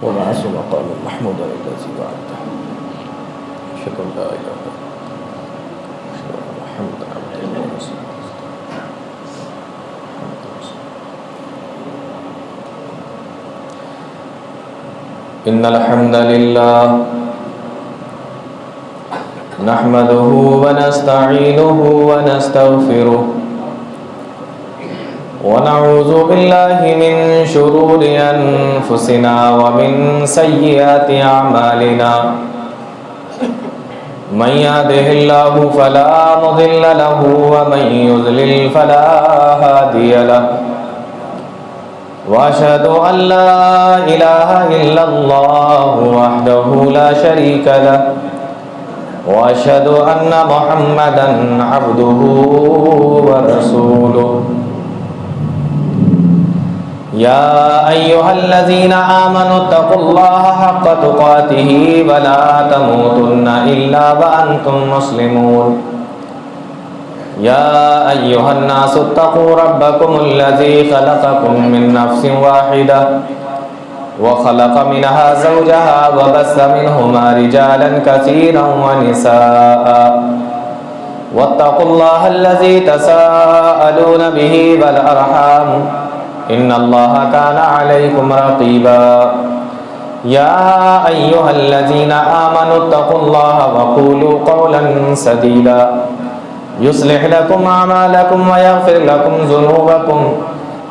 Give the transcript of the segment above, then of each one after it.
وبعث مقام محمود الذي وعدته أشهد أن لا إله إلا الله أشهد أن محمدا عبده ورسوله إن الحمد لله نحمده ونستعينه ونستغفره ونعوذ بالله من شرور أنفسنا ومن سيئات أعمالنا من يهده الله فلا مضل له ومن يضلل فلا هادي له وأشهد أن لا إله إلا الله وحده لا شريك له وأشهد أن محمدا عبده ورسوله يا أيها الذين آمنوا اتقوا الله حق تقاته ولا تموتن إلا وأنتم مسلمون يا أيها الناس اتقوا ربكم الذي خلقكم من نفس واحدة وخلق منها زوجها وبث منهما رجالا كثيرا ونساء واتقوا الله الذي تساءلون به والأرحام إن الله كان عليكم رقيبا يا أيها الذين آمنوا اتقوا الله وقولوا قولا سديدا يصلح لكم أعمالكم ويغفر لكم ذنوبكم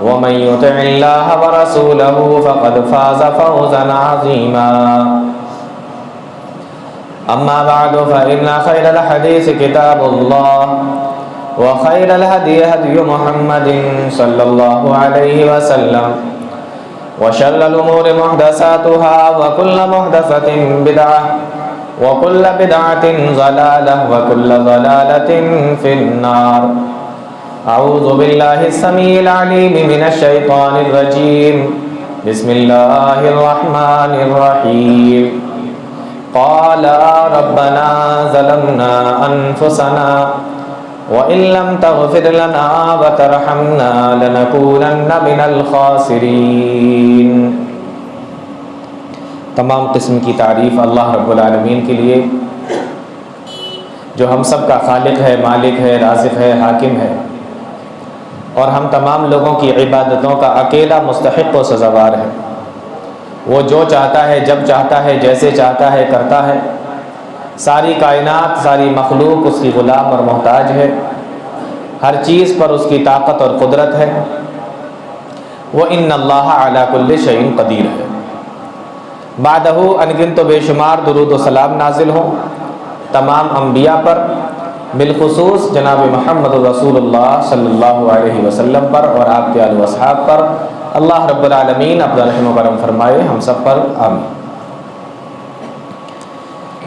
ومن يطع الله ورسوله فقد فاز فوزا عظيما أما بعد فإن خير الحديث كتاب الله وخير الهدي هدي محمد صلى الله عليه وسلم وشر الأمور محدثاتها وكل محدثة بدعة وكل بدعة ضلالة وكل ضلالة في النار أعوذ بالله السميع العليم من الشيطان الرجيم بسم الله الرحمن الرحيم قال ربنا ظلمنا أنفسنا وَإِن لَّمْ تَغْفِرْ لَنَا وَتَرْحَمْنَا لَنَكُونَنَّ مِنَ الْخَاسِرِينَ۔ تمام قسم کی تعریف اللہ رب العالمین کے لیے جو ہم سب کا خالق ہے، مالک ہے، رازق ہے، حاکم ہے، اور ہم تمام لوگوں کی عبادتوں کا اکیلا مستحق و سزاوار ہے۔ وہ جو چاہتا ہے، جب چاہتا ہے، جیسے چاہتا ہے کرتا ہے۔ ساری کائنات، ساری مخلوق اس کی غلام اور محتاج ہے۔ ہر چیز پر اس کی طاقت اور قدرت ہے۔ وَإِنَّ اللَّهَ عَلَى كُلِّ شَيْءٍ قَدِيرٌ ہے۔ بعدہ انگنت و بے شمار درود و سلام نازل ہوں تمام انبیاء پر، بالخصوص جناب محمد رسول اللہ صلی اللہ علیہ وسلم پر اور آپ کے آل و اصحاب پر۔ اللہ رب العالمین اپنا رحم و کرم فرمائے ہم سب پر، آمین۔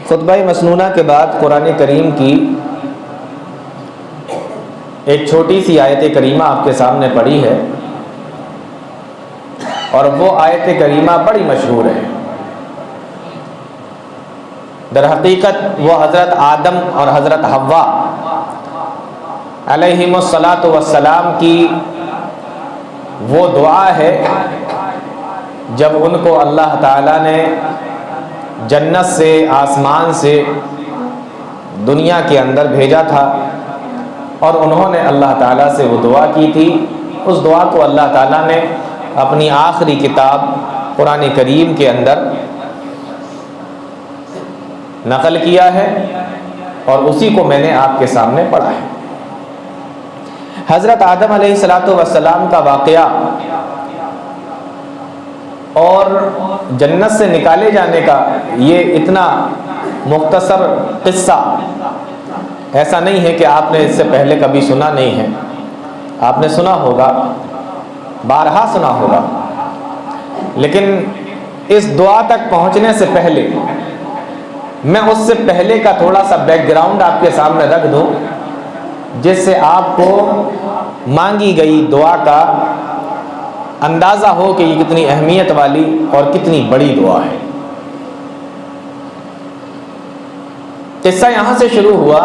خطبہ مسنونہ کے بعد قرآن کریم کی ایک چھوٹی سی آیت کریمہ آپ کے سامنے پڑھی ہے، اور وہ آیت کریمہ بڑی مشہور ہے۔ در حقیقت وہ حضرت آدم اور حضرت حوا علیہم الصلاۃ والسلام کی وہ دعا ہے جب ان کو اللہ تعالیٰ نے جنت سے، آسمان سے دنیا کے اندر بھیجا تھا، اور انہوں نے اللہ تعالیٰ سے وہ دعا کی تھی۔ اس دعا کو اللہ تعالیٰ نے اپنی آخری کتاب قرآن کریم کے اندر نقل کیا ہے، اور اسی کو میں نے آپ کے سامنے پڑھا ہے۔ حضرت آدم علیہ السلام کا واقعہ اور جنت سے نکالے جانے کا یہ اتنا مختصر قصہ ایسا نہیں ہے کہ آپ نے اس سے پہلے کبھی سنا نہیں ہے۔ آپ نے سنا ہوگا، بارہا سنا ہوگا، لیکن اس دعا تک پہنچنے سے پہلے میں اس سے پہلے کا تھوڑا سا بیک گراؤنڈ آپ کے سامنے رکھ دوں، جس سے آپ کو مانگی گئی دعا کا اندازہ ہو کہ یہ کتنی اہمیت والی اور کتنی بڑی دعا ہے۔ قصہ یہاں سے شروع ہوا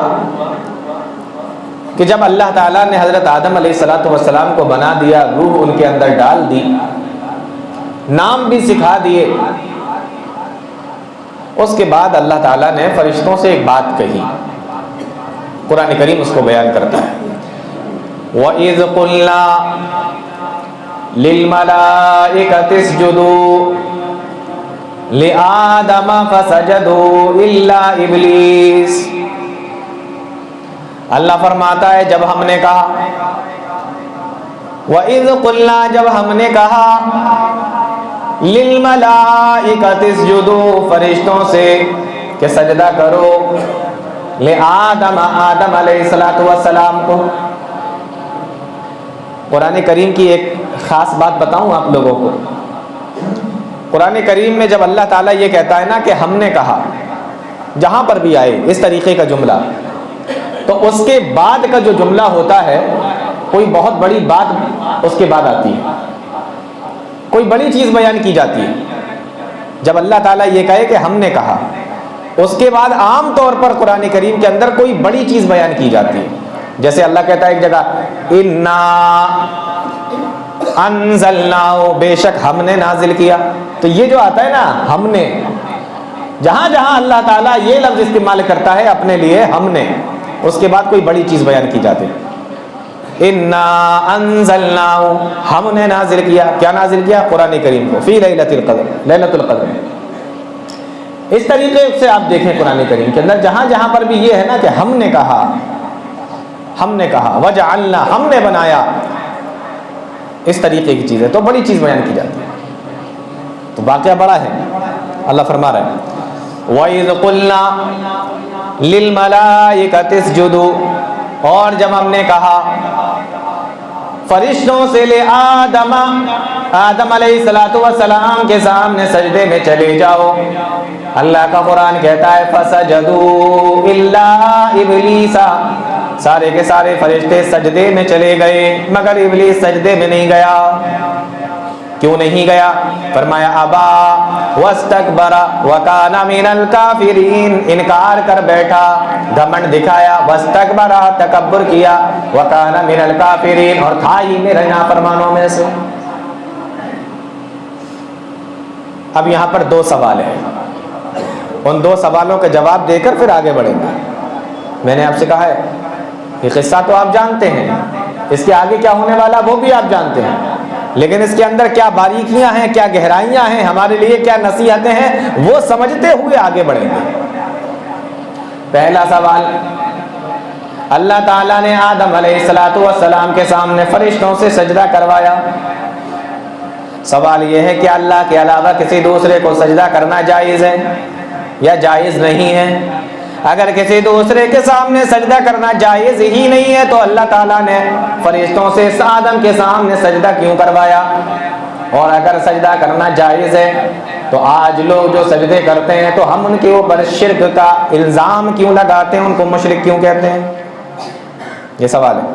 کہ جب اللہ تعالیٰ نے حضرت آدم علیہ السلام کو بنا دیا، روح ان کے اندر ڈال دی، نام بھی سکھا دیے، اس کے بعد اللہ تعالیٰ نے فرشتوں سے ایک بات کہی، قرآن کریم اس کو بیان کرتا ہے، وَإِذْ قُلْنَا لِلْمَلَائِكَةِ اسْجُدُوا لِآدَمَ فَسَجَدُوا إِلَّا إِبْلِيسَ۔ اللہ فرماتا ہے جب ہم نے کہا، وَإِذْ قُلْنَا جب ہم نے کہا، لِلْمَلَائِكَةِ اسْجُدُوا فرشتوں سے کہ سجدہ کرو، لِآدَمَ آدم علیہ السلام کو۔ قرآن کریم کی ایک خاص بات بتاؤں آپ لوگوں کو، قرآن کریم میں جب اللہ تعالیٰ یہ کہتا ہے نا کہ ہم نے کہا، جہاں پر بھی آئے اس طریقے کا جملہ، تو اس کے بعد کا جو جملہ ہوتا ہے کوئی بہت بڑی بات اس کے بعد آتی ہے، کوئی بڑی چیز بیان کی جاتی ہے۔ جب اللہ تعالیٰ یہ کہے کہ ہم نے کہا، اس کے بعد عام طور پر قرآن کریم کے اندر کوئی بڑی چیز بیان کی جاتی ہے۔ جیسے اللہ کہتا ہے ایک جگہ، اِنَّا انزلناہ، بے شک ہم نے نازل کیا۔ تو یہ جو آتا ہے نا ہم نے، جہاں جہاں اللہ تعالیٰ یہ لفظ استعمال کرتا ہے اپنے لیے ہم نے، اس کے بعد کوئی بڑی چیز بیان کی جاتی ہے۔ اِنَّا انزلناہ، ہم نے نازل کیا۔ کیا نازل کیا؟ قرآن کریم کو، فی لیلۃ القدر، لیلۃ القدر۔ اس طریقے سے آپ دیکھیں قرآن کریم کے اندر جہاں جہاں پر بھی یہ ہے نا کہ ہم نے کہا، ہم نے کہا، وجعلنا، ہم نے بنایا، اس طریقے کی چیز ہے تو بڑی چیز بیان کی جاتی ہے، تو واقعہ بڑا ہے۔ اللہ فرما رہا ہے وَإِذْ قُلْنَا لِلْمَلَائِكَةِ اسْجُدُوا، اور جب ہم نے کہا فرشتوں سے لِآدَمَ، آدم علیہ السلام کے سامنے سجدے میں چلے جاؤ، اللہ کا قرآن کہتا ہے فَسَجَدُوا إِلَّا إِبْلِيسَ، سارے کے سارے فرشتے سجدے میں چلے گئے مگر ابلیس سجدے میں نہیں گیا۔ کیوں نہیں گیا؟ فرمایا ابا واستکبر وکان من الکافرین، انکار کر بیٹھا، گھمنڈ دکھایا، واستکبر، تکبر کیا، وکان من الکافرین، اور تھا ہی میرے نافرمانوں میں سے۔ اب یہاں پر دو سوال ہیں، ان دو سوالوں کا جواب دے کر پھر آگے بڑھیں گے۔ میں نے آپ سے کہا ہے یہ قصہ تو آپ جانتے ہیں، اس کے آگے کیا ہونے والا وہ بھی آپ جانتے ہیں، لیکن اس کے اندر کیا باریکیاں ہیں، کیا گہرائیاں ہیں، ہمارے لیے کیا نصیحتیں ہیں، وہ سمجھتے ہوئے آگے بڑھیں گے۔ پہلا سوال، اللہ تعالیٰ نے آدم علیہ السلام کے سامنے فرشتوں سے سجدہ کروایا۔ سوال یہ ہے کہ اللہ کے علاوہ کسی دوسرے کو سجدہ کرنا جائز ہے یا جائز نہیں ہے؟ اگر کسی دوسرے کے سامنے سجدہ کرنا جائز ہی نہیں ہے تو اللہ تعالیٰ نے فرشتوں سے آدم کے سامنے سجدہ کیوں کروایا؟ اور اگر سجدہ کرنا جائز ہے تو آج لوگ جو سجدے کرتے ہیں تو ہم ان کے اوپر شرک کا الزام کیوں لگاتے ہیں، ان کو مشرک کیوں کہتے ہیں؟ یہ سوال ہے،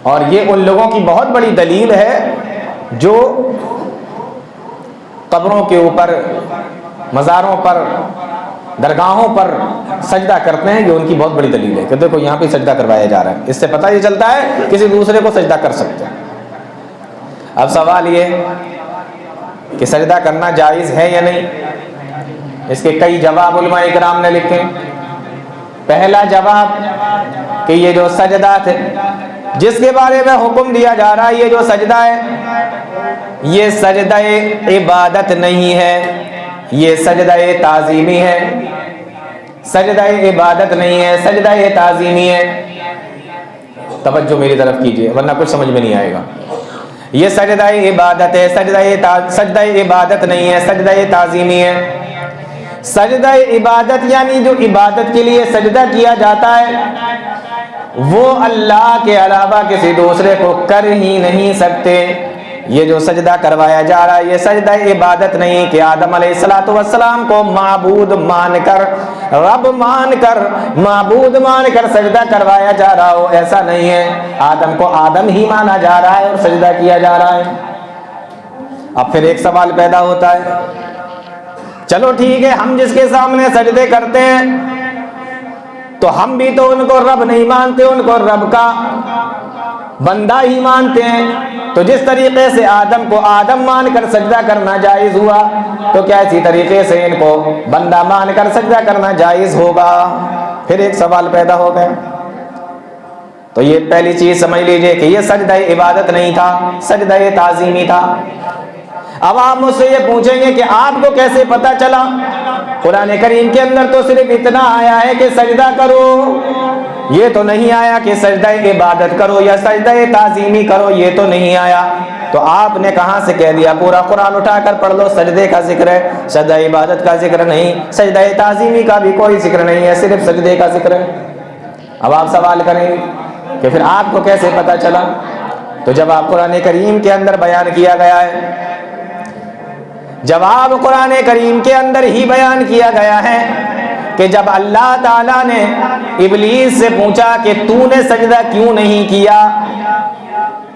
اور یہ ان لوگوں کی بہت بڑی دلیل ہے جو قبروں کے اوپر، مزاروں پر، درگاہوں پر سجدہ کرتے ہیں، یہ ان کی بہت بڑی دلیل ہے کہ دیکھو یہاں پہ سجدہ کروایا جا رہا ہے، اس سے پتہ یہ چلتا ہے کسی دوسرے کو سجدہ کر سکتے ہیں۔ اب سوال یہ کہ سجدہ کرنا جائز ہے یا نہیں، اس کے کئی جواب علماء اکرام نے لکھے۔ پہلا جواب کہ یہ جو سجدہ تھے جس کے بارے میں حکم دیا جا رہا ہے، یہ جو سجدہ ہے یہ سجدہ عبادت نہیں ہے، یہ سجدہ تعظیمی ہے، سجدہ عبادت نہیں ہے، سجدہ تعظیمی ہے۔ توجہ میری طرف کیجئے ورنہ کچھ سمجھ میں نہیں آئے گا۔ یہ سجدہ عبادت ہے، سجدہ عبادت نہیں ہے، سجدہ تعظیمی ہے۔ سجدہ عبادت یعنی جو عبادت کے لیے سجدہ کیا جاتا ہے وہ اللہ کے علاوہ کسی دوسرے کو کر ہی نہیں سکتے۔ یہ جو سجدہ کروایا جا رہا ہے یہ سجدہ عبادت نہیں کہ آدم علیہ السلام کو معبود مان کر، رب مان کر، معبود مان کر سجدہ کروایا جا رہا ہو، ایسا نہیں ہے۔ آدم کو آدم ہی مانا جا رہا ہے اور سجدہ کیا جا رہا ہے۔ اب پھر ایک سوال پیدا ہوتا ہے، چلو ٹھیک ہے ہم جس کے سامنے سجدے کرتے ہیں تو ہم بھی تو ان کو رب نہیں مانتے، ان کو رب کا بندہ ہی مانتے ہیں، تو جس طریقے سے آدم کو آدم مان کر سجدہ کرنا جائز ہوا تو کیا اسی طریقے سے ان کو بندہ مان کر سجدہ کرنا جائز ہوگا؟ پھر ایک سوال پیدا ہو گیا۔ تو یہ پہلی چیز سمجھ لیجئے کہ یہ سجدہ عبادت نہیں تھا، سجدہ تعظیمی تھا۔ اب آپ مجھ سے یہ پوچھیں گے کہ آپ کو کیسے پتا چلا؟ قرآن کریم کے اندر تو صرف اتنا آیا ہے کہ سجدہ کرو، یہ تو نہیں آیا کہ سجدہ عبادت کرو یا سجدہ تعظیمی کرو، یہ تو نہیں آیا۔ تو آپ نے کہاں سے کہہ دیا پورا قرآن اٹھا کر پڑھ لو سجدے کا ذکر ہے، سجدہ عبادت کا ذکر نہیں، سجدہ تعظیمی کا بھی کوئی ذکر نہیں ہے، صرف سجدے کا ذکر ہے؟ اب آپ سوال کریں گے کہ پھر آپ کو کیسے پتا چلا؟ تو جب آپ قرآن کریم کے اندر بیان کیا گیا ہے، جواب قرآن کریم کے اندر ہی بیان کیا گیا ہے کہ جب اللہ تعالیٰ نے ابلیس سے پوچھا کہ تو نے سجدہ کیوں نہیں کیا،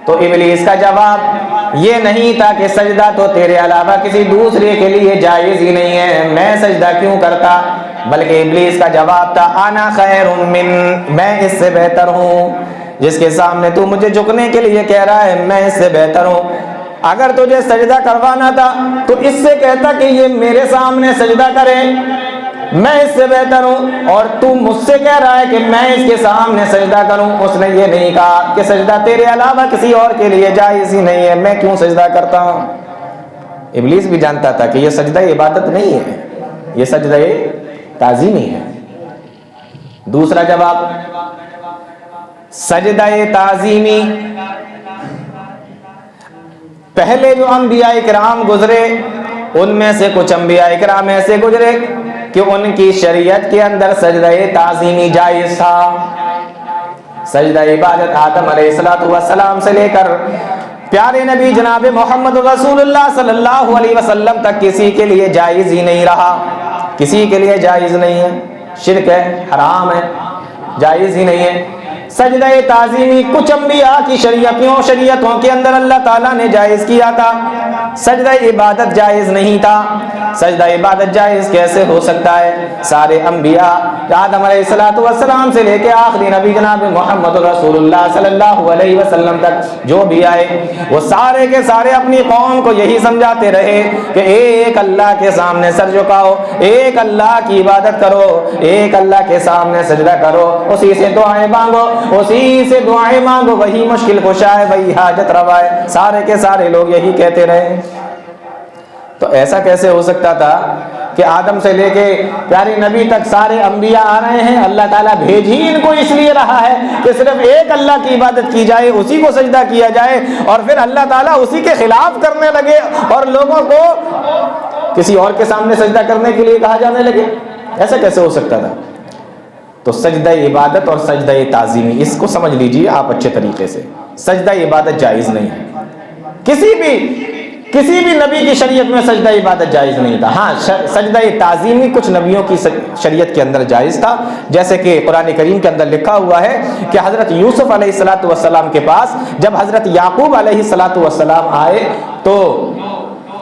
تو ابلیس کا جواب یہ نہیں تھا کہ سجدہ تو تیرے علاوہ کسی دوسرے کے لیے جائز ہی نہیں ہے، میں سجدہ کیوں کرتا، بلکہ ابلیس کا جواب تھا انا خیر من، میں اس سے بہتر ہوں، جس کے سامنے تو مجھے جھکنے کے لیے کہہ رہا ہے میں اس سے بہتر ہوں۔ اگر تجھے سجدہ کروانا تھا تو اس سے کہتا کہ یہ میرے سامنے سجدہ کرے، میں اس سے بہتر ہوں، اور تو مجھ سے کہہ رہا ہے کہ میں اس کے سامنے سجدہ کروں۔ اس نے یہ نہیں کہا کہ سجدہ تیرے علاوہ کسی اور کے لیے جائز ہی نہیں ہے، میں کیوں سجدہ کرتا ہوں۔ ابلیس بھی جانتا تھا کہ یہ سجدہ عبادت نہیں ہے، یہ سجدہ تعظیمی ہے۔ دوسرا جواب، سجدہ تعظیمی پہلے جو انبیاء کرام گزرے ان میں سے کچھ انبیاء کرام ایسے گزرے کہ ان کی شریعت کے اندر سجدہ تعظیمی جائز تھا۔ سجدہ عبادت آدم علیہ السلام سے لے کر پیارے نبی جناب محمد رسول اللہ صلی اللہ علیہ وسلم تک کسی کے لیے جائز ہی نہیں رہا، کسی کے لیے جائز نہیں ہے، شرک ہے، حرام ہے، جائز ہی نہیں ہے۔ سجدہ تعظیمی کچھ انبیاء کی شریعتوں کے اندر اللہ تعالیٰ نے جائز کیا تھا، سجدہ عبادت جائز نہیں تھا۔ سجدہ عبادت جائز کیسے ہو سکتا ہے؟ سارے انبیاء آدم علیہ السلام سے لے کے آخری نبی جناب محمد رسول اللہ صلی اللہ علیہ وسلم تک جو بھی آئے وہ سارے کے سارے اپنی قوم کو یہی سمجھاتے رہے کہ ایک اللہ کے سامنے سر جھکاؤ، ایک اللہ کی عبادت کرو، ایک اللہ کے سامنے سجدہ کرو، اسی سے دعائیں مانگو، اسی سے دعائیں مانگو، وہی مشکل کشا ہے، وہی حاجت روا ہے۔ سارے کے سارے لوگ یہی کہتے رہے۔ تو ایسا کیسے ہو سکتا تھا کہ آدم سے لے کے پیارے نبی تک سارے انبیاء آ رہے ہیں، اللہ تعالیٰ بھیج ہی ان کو اس لیے رہا ہے کہ صرف ایک اللہ کی عبادت کی جائے، اسی کو سجدہ کیا جائے، اور پھر اللہ تعالیٰ اسی کے خلاف کرنے لگے اور لوگوں کو کسی اور کے سامنے سجدہ کرنے کے لیے کہا جانے لگے؟ ایسا کیسے ہو سکتا تھا؟ تو سجدہ عبادت اور سجدہ تعظیمی اس کو سمجھ لیجئے آپ اچھے طریقے سے، سجدہ عبادت جائز نہیں ہے، کسی بھی نبی کی شریعت میں سجدہ عبادت جائز نہیں تھا۔ ہاں سجدہ تعظیمی کچھ نبیوں کی شریعت کے اندر جائز تھا، جیسے کہ قرآن کریم کے اندر لکھا ہوا ہے کہ حضرت یوسف علیہ السلام کے پاس جب حضرت یعقوب علیہ السلام آئے تو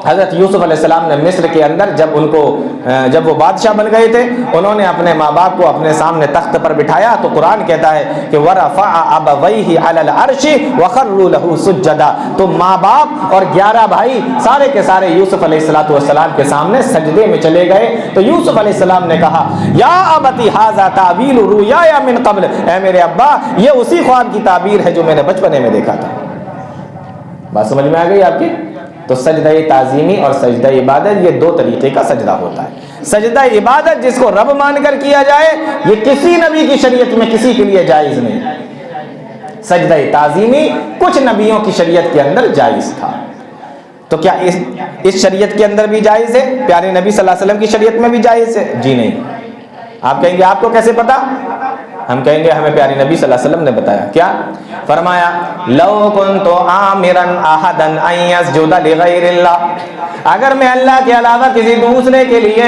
حضرت یوسف علیہ السلام نے مصر کے اندر جب وہ بادشاہ بن گئے تھے، انہوں نے اپنے ماں باپ کو اپنے سامنے تخت پر بٹھایا، تو قرآن کہتا ہے کہ وَرَفَعَ أَبَوَيْهِ عَلَى الْعَرْشِ وَخَرُّوا لَهُ سُجَّدًا، تو ماں باپ اور 11 بھائی سارے کے سارے یوسف علیہ السلام کے سامنے سجدے میں چلے گئے۔ تو یوسف علیہ السلام نے کہا یا ابتی ھذا تاویل رؤیایا من قبل، اے میرے ابا یہ اسی خواب کی تعبیر ہے جو میں نے بچپنے میں دیکھا تھا۔ بات سمجھ میں آ گئی آپ کی؟ تو سجدہ تعظیمی اور سجدہ عبادت یہ دو طریقے کا سجدہ ہوتا ہے۔ سجدہ عبادت جس کو رب مان کر کیا جائے یہ کسی نبی کی شریعت میں کسی کے لیے جائز نہیں۔ سجدہ تعظیمی کچھ نبیوں کی شریعت کے اندر جائز تھا۔ تو کیا اس شریعت کے اندر بھی جائز ہے؟ پیارے نبی صلی اللہ علیہ وسلم کی شریعت میں بھی جائز ہے؟ جی نہیں۔ آپ کہیں گے آپ کو کیسے پتا؟ ہم کہیں گے ہمیں پیارے نبی صلی اللہ علیہ وسلم نے بتایا۔ کیا فرمایا؟ لو کنت آمرا احدا ان یسجد لغیر اللہ، اگر میں اللہ کے علاوہ کسی دوسرے کے لیے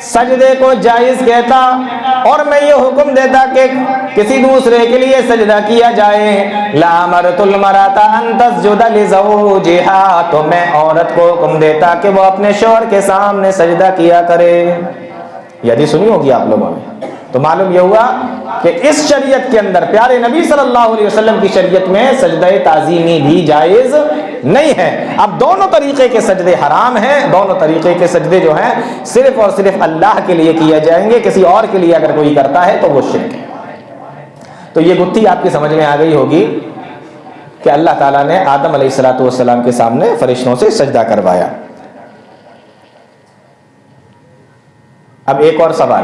سجدے کو جائز کہتا اور میں یہ حکم دیتا کہ کسی دوسرے کے لیے سجدہ کیا جائے، لامرت المرأۃ ان تسجد لزوجها، تو میں عورت کو حکم دیتا کہ وہ اپنے شوہر کے سامنے سجدہ کیا کرے۔ یہ حدیث سنی ہوگی آپ لوگوں نے. تو معلوم یہ ہوا کہ اس شریعت کے اندر پیارے نبی صلی اللہ علیہ وسلم کی شریعت میں سجدہ تعظیمی بھی جائز نہیں ہے. اب دونوں طریقے کے سجدے حرام ہیں. دونوں طریقے کے سجدے جو ہیں صرف اور صرف اللہ کے لیے کیے جائیں گے. کسی اور کے لیے اگر کوئی کرتا ہے تو وہ شرک ہے. تو یہ گتھی آپ کی سمجھ میں آ گئی ہوگی کہ اللہ تعالیٰ نے آدم علیہ السلام کے سامنے فرشتوں سے سجدہ کروایا. اب ایک اور سوال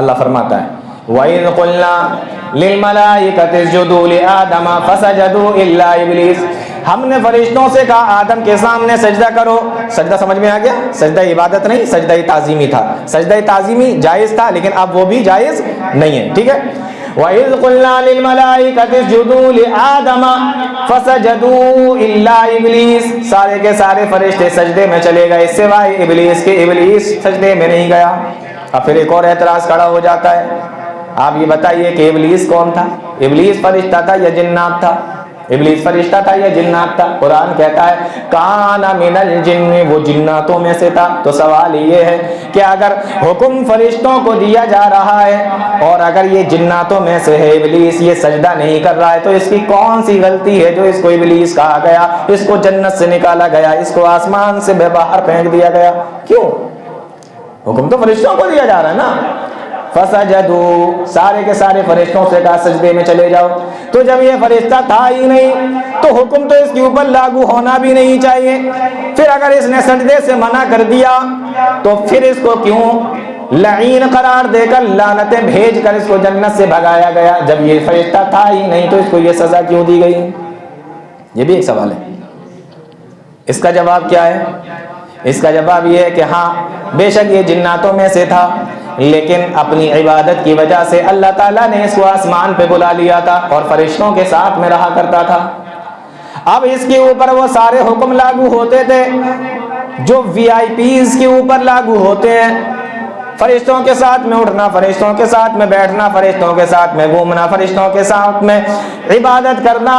اللہ فرماتا ہے وَإِذْ قُلْنَا لِلْمَلَائِكَةِ اسْجُدُوا لِآدَمَ فَسَجَدُوا إِلَّا إِبْلِيسَ. ہم نے فرشتوں سے کہا آدم کے سامنے سجدہ کرو. سجدہ سمجھ میں آ گیا؟ سجدہ عبادت نہیں، سجدہ تعظیمی تھا. سجدہ تعظیمی جائز تھا لیکن اب وہ بھی جائز نہیں ہے. ٹھیک ہے. وَإِذْ قُلْنَا لِلْمَلَائِكَةِ اسْجُدُوا لِآدَمَ فَسَجَدُوا إِلَّا إِبْلِيسَ. سارے کے سارے فرشتے سجدے میں چلے گئے سوائے ابلیس کے. ابلیس سجدے میں نہیں گیا. اب پھر ایک اور اعتراض کھڑا ہو جاتا ہے. آپ یہ بتائیے کہ ابلیس کون تھا؟ ابلیس فرشتہ تھا یا جنات تھا؟ ابلیس فرشتہ تھا یا جنات تھا؟ قرآن کہتا ہے کان من الجن، وہ جناتوں میں سے تھا. تو سوال یہ ہے کہ اگر حکم فرشتوں کو دیا جا رہا ہے اور اگر یہ جناتوں میں سے ہے، ابلیس یہ سجدہ نہیں کر رہا ہے، تو اس کی کون سی غلطی ہے جو اس کو ابلیس کہا گیا، اس کو جنت سے نکالا گیا، اس کو آسمان سے باہر پھینک دیا گیا؟ کیوں؟ حکم تو فرشتوں کو دیا جا رہا ہے نا. فسجدوا، سارے کے سارے فرشتوں سے کہا سجدے میں چلے جاؤ. تو جب یہ فرشتہ تھا ہی نہیں تو حکم تو اس کے اوپر لاگو ہونا بھی نہیں چاہیے. پھر اگر اس نے سجدے سے منع کر دیا تو پھر اس کو کیوں لعین قرار دے کر لعنتیں بھیج کر اس کو جنت سے بھگایا گیا؟ جب یہ فرشتہ تھا ہی نہیں تو اس کو یہ سزا کیوں دی گئی؟ یہ بھی ایک سوال ہے. اس کا جواب کیا ہے؟ اس کا جواب یہ ہے کہ ہاں بے شک یہ جناتوں میں سے تھا لیکن اپنی عبادت کی وجہ سے اللہ تعالیٰ نے اس کو آسمان پہ بلا لیا تھا اور فرشتوں کے ساتھ میں رہا کرتا تھا. اب اس کے اوپر وہ سارے حکم لاگو ہوتے تھے جو وی آئی پیز کے اوپر لاگو ہوتے ہیں. فرشتوں کے ساتھ میں اٹھنا، فرشتوں کے ساتھ میں بیٹھنا، فرشتوں کے ساتھ میں گھومنا، فرشتوں کے ساتھ میں عبادت کرنا.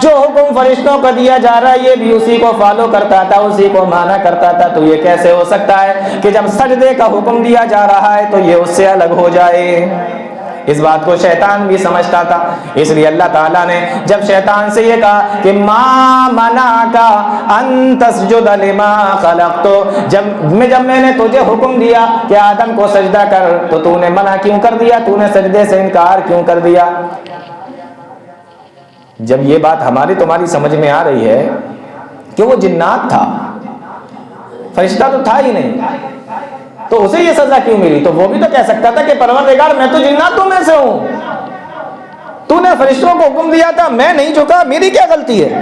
جو حکم فرشتوں کو دیا جا رہا ہے یہ بھی اسی کو فالو کرتا تھا، اسی کو مانا کرتا تھا. تو یہ کیسے ہو سکتا ہے کہ جب سجدے کا حکم دیا جا رہا ہے تو یہ اس سے الگ ہو جائے؟ اس بات کو شیطان بھی سمجھتا تھا. اس لیے اللہ تعالیٰ نے جب شیطان سے یہ کہا کہ ما منعک ان تسجد لما خلقت، جب میں نے تجھے حکم دیا کہ آدم کو سجدہ کر تو تو نے منع کیوں کر دیا؟ تو نے سجدے سے انکار کیوں کر دیا؟ جب یہ بات ہماری تمہاری سمجھ میں آ رہی ہے کہ وہ جنات تھا، فرشتہ تو تھا ہی نہیں، تو اسے یہ سزا کیوں ملی؟ تو وہ بھی تو کہہ سکتا تھا کہ پروردگار میں تو جناتوں میں سے ہوں، تو نے فرشتوں کو حکم دیا تھا، میں نہیں جھکا، میری کیا غلطی ہے؟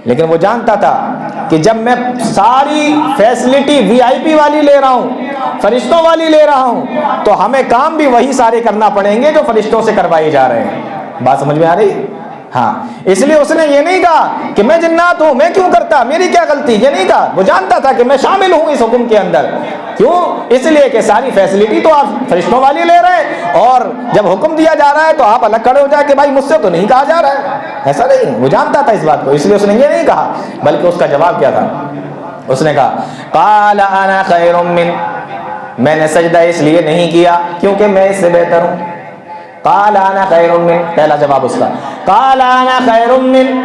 لیکن وہ جانتا تھا کہ جب میں ساری فیسلٹی وی آئی پی والی لے رہا ہوں، فرشتوں والی لے رہا ہوں، تو ہمیں کام بھی وہی سارے کرنا پڑیں گے جو فرشتوں سے کروائے جا رہے ہیں. بات سمجھ میں آ رہی؟ ہاں. اس لیے اس نے یہ نہیں کہا کہ میں جنات ہوں، میں کیوں کرتا، میری کیا غلطی، یہ نہیں کہا. وہ جانتا تھا کہ میں شامل ہوں اس حکم کے اندر. کیوں؟ اس لیے کہ ساری فیسلٹی تو آپ فرشتوں والی لے رہے ہیں اور جب حکم دیا جا رہا ہے تو آپ الگ کھڑے ہو جائے کہ بھائی مجھ سے تو نہیں کہا جا رہا ہے. ایسا نہیں. وہ جانتا تھا اس بات کو، اس لیے اس نے یہ نہیں کہا. بلکہ اس کا جواب کیا تھا؟ اس نے کہا قال انا خیر من، میں نے سجدہ اس لیے نہیں کیا کیونکہ میں اس سے بہتر ہوں. قال انا خیر من، پہلا جواب اس کا. قال انا خیر من،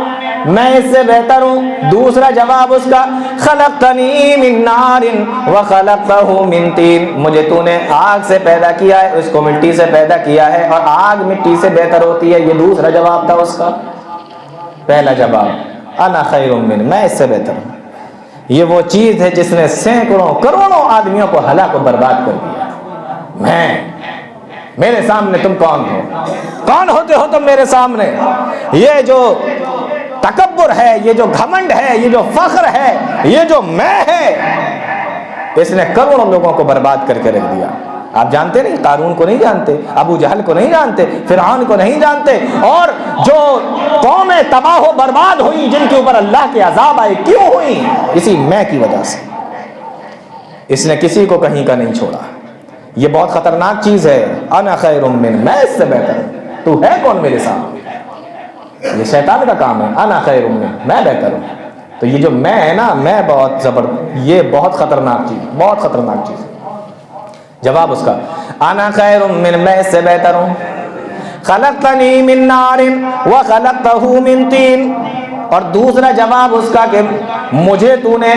میں اس سے بہتر ہوں. دوسرا جواب اس کا خلقتنی من نار وخلقته من طین، مجھے تو نے آگ سے پیدا کیا ہے، اس کو مٹی سے پیدا کیا ہے، اور آگ مٹی سے بہتر ہوتی ہے. یہ دوسرا جواب تھا اس کا. پہلا جواب انا خیر من، میں اس سے بہتر ہوں. یہ وہ چیز ہے جس نے سینکڑوں کروڑوں آدمیوں کو ہلاک و برباد کر دیا. میرے سامنے تم کون ہو؟ کون ہوتے ہو تم میرے سامنے؟ یہ جو تکبر ہے، یہ جو گھمنڈ ہے، یہ جو فخر ہے، یہ جو میں ہے، اس نے کروڑوں لوگوں کو برباد کر کے رکھ دیا. آپ جانتے نہیں، قارون کو نہیں جانتے، ابو جہل کو نہیں جانتے، فرعون کو نہیں جانتے، اور جو قومیں تباہ و برباد ہوئی جن کے اوپر اللہ کے عذاب آئے، کیوں ہوئی؟ اسی میں کی وجہ سے. اس نے کسی کو کہیں کا نہیں چھوڑا. یہ بہت خطرناک چیز ہے. انا خیر من، میں اس سے بہتر ہوں. تو ہے کون میرے سامنے؟ یہ شیطان کا کام ہے. انا خیر من، میں بہتر ہوں. تو یہ جو میں ہے نا، میں بہت یہ بہت خطرناک چیز، بہت خطرناک چیز. جواب اس کا انا خیر من، میں اس سے بہتر ہوں، خلقتنی من نار وخلقتہ من طین، اور دوسرا جواب اس کا کہ مجھے تو نے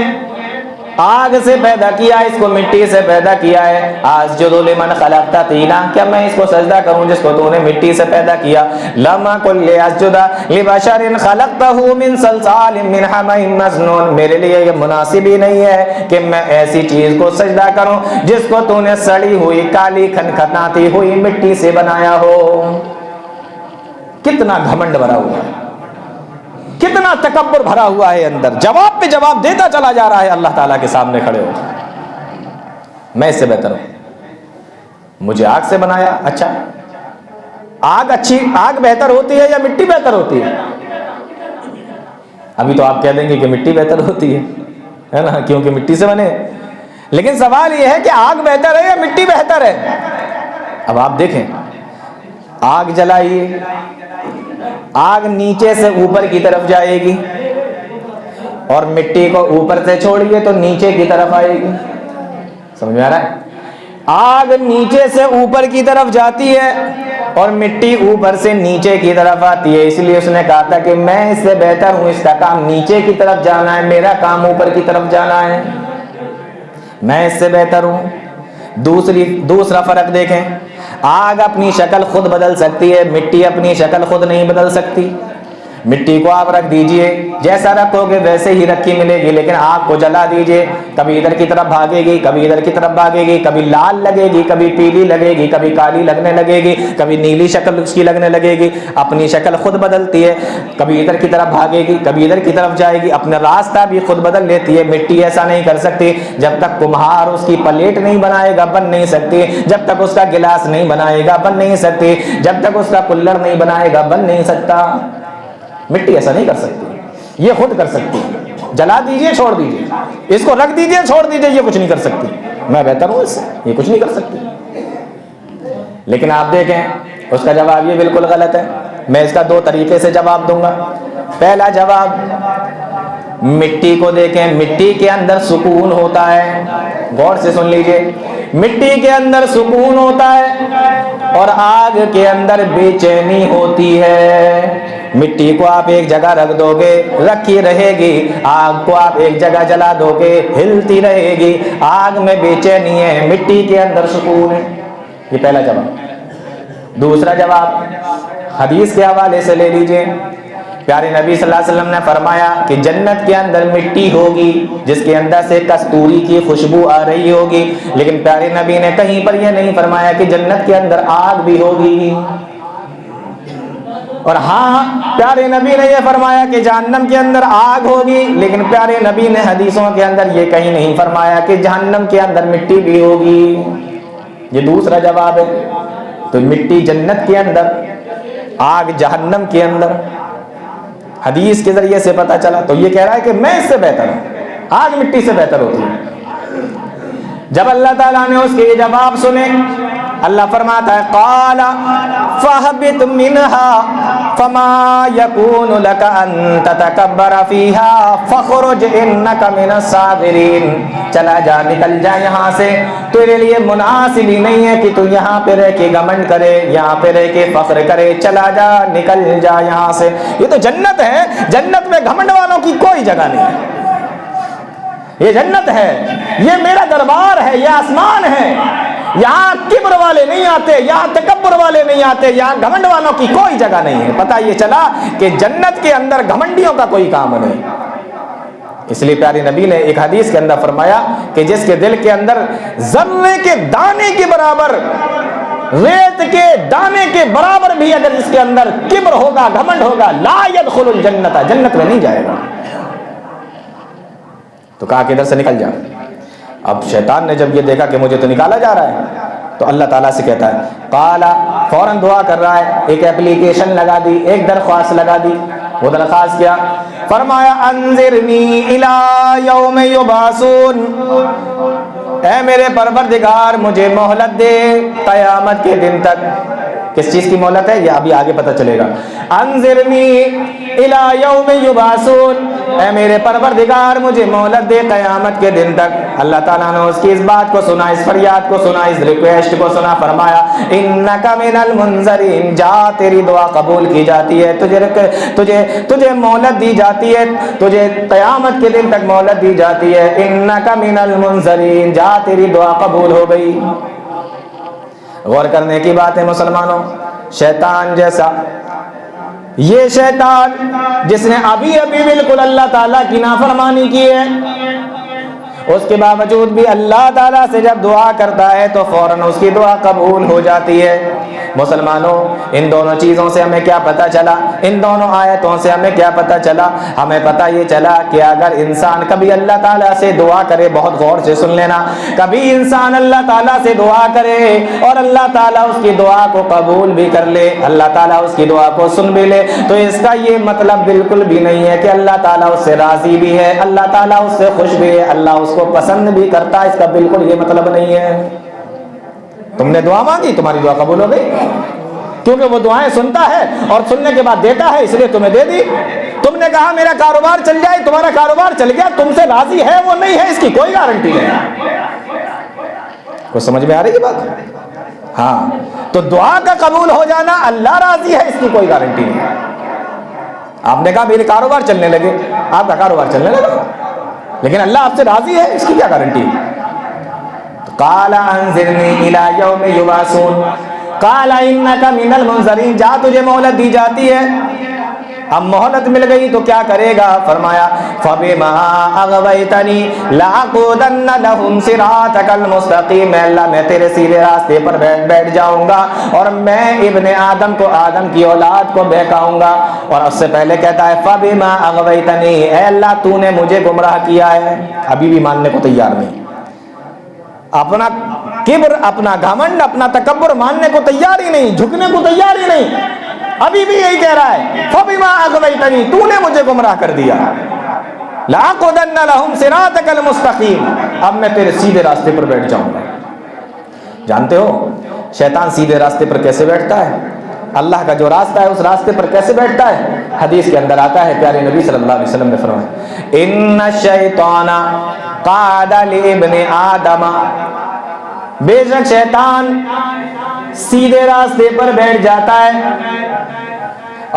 آگ سے پیدا کیا، اس کو مٹی سے پیدا کیا ہے، اسجد لمن خلقت طینا، کیا میں اس کو سجدہ کروں جس کو تو نے مٹی سے پیدا کیا، لم اکن لاسجد لبشر خلقتہ من صلصال من حمأ مسنون، میرے لیے یہ مناسب ہی نہیں ہے کہ میں ایسی چیز کو سجدہ کروں جس کو تو نے سڑی ہوئی کالی کھنکھناتی ہوئی مٹی سے بنایا ہو۔ کتنا گھمنڈ بھرا ہوا ہے، کتنا تکبر بھرا ہوا ہے اندر، جواب پہ جواب دیتا چلا جا رہا ہے اللہ تعالیٰ کے سامنے کھڑے ہو، میں اس سے بہتر ہوں، مجھے آگ سے بنایا، اچھا آگ بہتر ہوتی ہے یا مٹی بہتر ہوتی ہے؟ ابھی تو آپ کہہ دیں گے کہ مٹی بہتر ہوتی ہے نا، کیونکہ مٹی سے بنے، لیکن سوال یہ ہے کہ آگ بہتر ہے یا مٹی بہتر ہے؟ اب آپ دیکھیں، آگ جلائیے، آگ نیچے سے اوپر کی طرف جائے گی، اور مٹی کو اوپر سے چھوڑیے تو نیچے کی طرف آئے گی، سمجھ میں آ رہا ہے؟ آگ نیچے سے اوپر کی طرف جاتی ہے اور مٹی اوپر سے نیچے کی طرف آتی ہے، اس لیے اس نے کہا تھا کہ میں اس سے بہتر ہوں، اس کا کام نیچے کی طرف جانا ہے، میرا کام اوپر کی طرف جانا ہے، میں اس سے بہتر ہوں۔ دوسرا فرق دیکھیں، آگ اپنی شکل خود بدل سکتی ہے، مٹی اپنی شکل خود نہیں بدل سکتی۔ مٹی کو آپ رکھ دیجئے، جیسا رکھو گے ویسے ہی رکھی ملے گی، لیکن آگ کو جلا دیجئے، کبھی ادھر کی طرف بھاگے گی، کبھی ادھر کی طرف بھاگے گی، کبھی لال لگے گی، کبھی پیلی لگے گی، کبھی کالی لگنے لگے گی، کبھی نیلی شکل اس کی لگنے لگے گی، اپنی شکل خود بدلتی ہے، کبھی ادھر کی طرف بھاگے گی، کبھی ادھر کی طرف جائے گی، اپنا راستہ بھی خود بدل لیتی ہے۔ مٹی ایسا نہیں کر سکتی، جب تک کمہار اس کی پلیٹ نہیں بنائے گا بن نہیں سکتی، جب تک اس کا گلاس نہیں بنائے گا بن نہیں سکتی، جب تک اس کا کلر نہیں بنائے گا بن نہیں سکتا۔ مٹی ایسا نہیں کر سکتی، یہ خود کر سکتی ہے، جلا دیجئے چھوڑ دیجئے، اس کو رکھ دیجئے چھوڑ دیجئے، یہ کچھ نہیں کر سکتی، میں بہتر ہوں اس سے، یہ کچھ نہیں کر سکتی۔ لیکن آپ دیکھیں اس کا جواب یہ بالکل غلط ہے، میں اس کا دو طریقے سے جواب دوں گا۔ پہلا جواب، مٹی کو دیکھیں، مٹی کے اندر سکون ہوتا ہے، غور سے سن لیجئے، مٹی کے اندر سکون ہوتا ہے اور آگ کے اندر بے چینی ہوتی ہے۔ مٹی کو آپ ایک جگہ رکھ دو گے رکھی رہے گی، آگ کو آپ ایک جگہ جلا دو گے ہلتی رہے گی، آگ میں بے چینی ہے، مٹی کے اندر سکون ہے۔ یہ پہلا جواب۔ دوسرا جواب حدیث کے حوالے سے لے لیجئے، پیارے نبی صلی اللہ علیہ وسلم نے فرمایا کہ جنت کے اندر مٹی ہوگی جس کے اندر سے کستوری کی خوشبو آ رہی ہوگی، لیکن پیارے نبی نے کہیں پر یہ نہیں فرمایا کہ جنت کے اندر آگ بھی ہوگی۔ اور ہاں، پیارے نبی نے یہ فرمایا کہ جہنم کے اندر آگ ہوگی، لیکن پیارے نبی نے حدیثوں کے اندر یہ کہیں نہیں فرمایا کہ جہنم کے اندر مٹی بھی ہوگی۔ یہ دوسرا جواب ہے۔ تو مٹی جنت کے اندر، آگ جہنم کے اندر، حدیث کے ذریعے سے پتہ چلا۔ تو یہ کہہ رہا ہے کہ میں اس سے بہتر ہوں، آگ مٹی سے بہتر ہوتی ہے۔ جب اللہ تعالیٰ نے اس کے یہ جواب سنے، اللہ فرماتا ہے قال فاہبط منها فما يكون لك ان تتكبر فيها فاخرج انك من الصاغرين، چلا جا، نکل جا یہاں سے، تیرے لیے مناسب ہی نہیں ہے کہ تو یہاں پہ رہ کے گھمنڈ کرے، یہاں پہ رہ کے فخر کرے، چلا جا، نکل جا یہاں سے۔ یہ تو جنت ہے، جنت میں گھمنڈ والوں کی کوئی جگہ نہیں ہے، یہ جنت ہے، یہ میرا دربار ہے، یہ آسمان ہے، یہاں کبر والے نہیں آتے، یہاں تکبر والے نہیں آتے، یہاں گھمنڈ والوں کی کوئی جگہ نہیں ہے۔ پتہ یہ چلا کہ جنت کے اندر گھمنڈیوں کا کوئی کام نہیں۔ اس لیے پیارے نبی نے ایک حدیث کے اندر فرمایا کہ جس کے دل کے اندر ذرے کے دانے کے برابر، ریت کے دانے کے برابر بھی اگر جس کے اندر کبر ہوگا، گھمنڈ ہوگا، لا يدخل الجنت، جنت میں نہیں جائے گا۔ تو کہا کہ ادھر سے نکل جا۔ اب شیطان نے جب یہ دیکھا کہ مجھے تو نکالا جا رہا ہے، تو اللہ تعالیٰ سے کہتا ہے قالا، فوراً دعا کر رہا ہے، ایک اپلیکیشن لگا دی، ایک درخواست لگا دی۔ وہ درخواست کیا؟ فرمایا انذرنی الی یوم یبعثون، اے میرے پروردگار مجھے مہلت دے قیامت کے دن تک، کس چیز کی مہلت ہے یہ ابھی آگے پتہ چلے گا. انذرنی الی یوم یبعثون، اے میرے پروردگار مجھے مہلت دے قیامت کے دن تک. اللہ تعالیٰ نے اس کی اس بات کو سنا، اس فریاد کو سنا، اس ریکویسٹ کو سنا. فرمایا انک من المنذرین، جا تیری دعا قبول کی جاتی ہے، تجھے مہلت دی جاتی ہے، تجھے قیامت کے دن تک مہلت دی جاتی ہے. انک من المنذرین، جا تیری دعا قبول ہو گئی. غور کرنے کی بات ہے مسلمانوں، شیطان جیسا، یہ شیطان جس نے ابھی بالکل اللہ تعالیٰ کی نافرمانی کی ہے، اس کے باوجود بھی اللہ تعالیٰ سے جب دعا کرتا ہے تو فوراً اس کی دعا قبول ہو جاتی ہے. مسلمانوں ان دونوں چیزوں سے ہمیں کیا پتہ چلا؟ ان دونوں آیتوں سے ہمیں کیا پتہ چلا؟ ہمیں پتہ یہ چلا کہ اگر انسان کبھی اللہ تعالیٰ سے دعا کرے، بہت غور سے سن لینا، کبھی انسان اللہ تعالیٰ سے دعا کرے اور اللہ تعالیٰ اس کی دعا کو قبول بھی کر لے، اللہ تعالیٰ اس کی دعا کو سن بھی لے، تو اس کا یہ مطلب بالکل بھی نہیں ہے کہ اللہ تعالیٰ اس سے راضی بھی ہے، اللہ تعالیٰ اس سے خوش بھی ہے، اللہ اس کو پسند بھی کرتا ہے. اس کا بالکل یہ مطلب نہیں ہے. تم نے دعا مانگی، تمہاری دعا قبول ہو گئی، کیونکہ وہ دعائیں سنتا ہے اور سننے کے بعد دیتا ہے، اس لیے تمہیں دے دی. تم نے کہا میرا کاروبار چل جائے، تمہارا کاروبار چل گیا، تم سے راضی ہے وہ نہیں ہے، اس کی کوئی گارنٹی نہیں. کچھ سمجھ میں آ رہی ہے بات؟ ہاں، تو دعا کا قبول ہو جانا اللہ راضی ہے، اس کی کوئی گارنٹی نہیں. آپ نے کہا میرے کاروبار چلنے لگے، آپ کا کاروبار چلنے لگا، لیکن اللہ آپ سے راضی ہے، اس کی کیا گارنٹی؟ قال انذرنی الی یوم یبعثون قال انک من المنذرین، جا تجھے مہلت دی جاتی ہے. اب مہلت مل گئی تو کیا کرے گا؟ فرمایا فبما اغویتنی لاقعدن لهم صراطک المستقیم، میں اللہ میں تیرے سیدھے راستے پر بیٹھ جاؤں گا اور میں ابن آدم کو، آدم کی اولاد کو بہکاؤں گا. اور اس سے پہلے کہتا ہے فبما اغویتنی، اے اللہ تو نے مجھے گمراہ کیا ہے. ابھی بھی ماننے کو تیار نہیں، اپنا کبر، اپنا گھمنڈ، اپنا تکبر ماننے کو تیار ہی نہیں، جھکنے کو تیار ہی نہیں. ابھی بھی یہی کہہ رہا ہے فَبِمَا أَغْوَيْتَنِي، تو نے مجھے گمراہ کر دیا. لَأَقْعُدَنَّ لَهُمْ صِرَاطَكَ الْمُسْتَقِيمَ، اب میں تیرے سیدھے راستے پر بیٹھ جاؤں گا. جانتے ہو شیطان سیدھے راستے پر کیسے بیٹھتا ہے؟ اللہ کا جو راستہ ہے اس راستے پر کیسے بیٹھتا ہے؟ حدیث کے اندر آتا ہے، پیارے نبی صلی اللہ علیہ وسلم نے فرمایا ان الشیطان قعد لابن آدم، بے شک شیطان سیدھے راستے پر بیٹھ جاتا ہے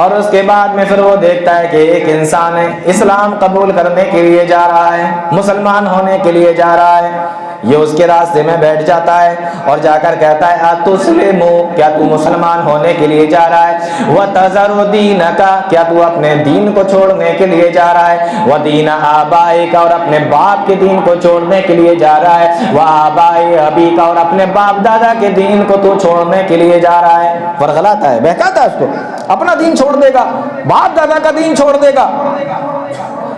اور اس کے بعد میں پھر وہ دیکھتا ہے کہ ایک انسان ہے، اسلام قبول کرنے کے لیے جا رہا ہے، مسلمان ہونے کے لیے جا رہا ہے. یہ اس کے راستے میں بیٹھ جاتا ہے اور جا کر کہتا ہے اتسلمو، کیا تو مسلمان ہونے کے لیے جا رہا ہے؟ وتذر دینک، کیا تو اپنے دین کو چھوڑنے کے لیے جا رہا ہے؟ ودین آبائک، اور اپنے باپ کے دین کو چھوڑنے کے لیے جا رہا ہے؟ وآبائی ابیک، اور اپنے باپ دادا کے دین کو تو چھوڑنے کے لیے جا رہا ہے. فرغلاتا ہے، بہکاتا ہے اس کو، اپنا دین چھوڑ دے گا، باپ دادا کا دین چھوڑ دے گا.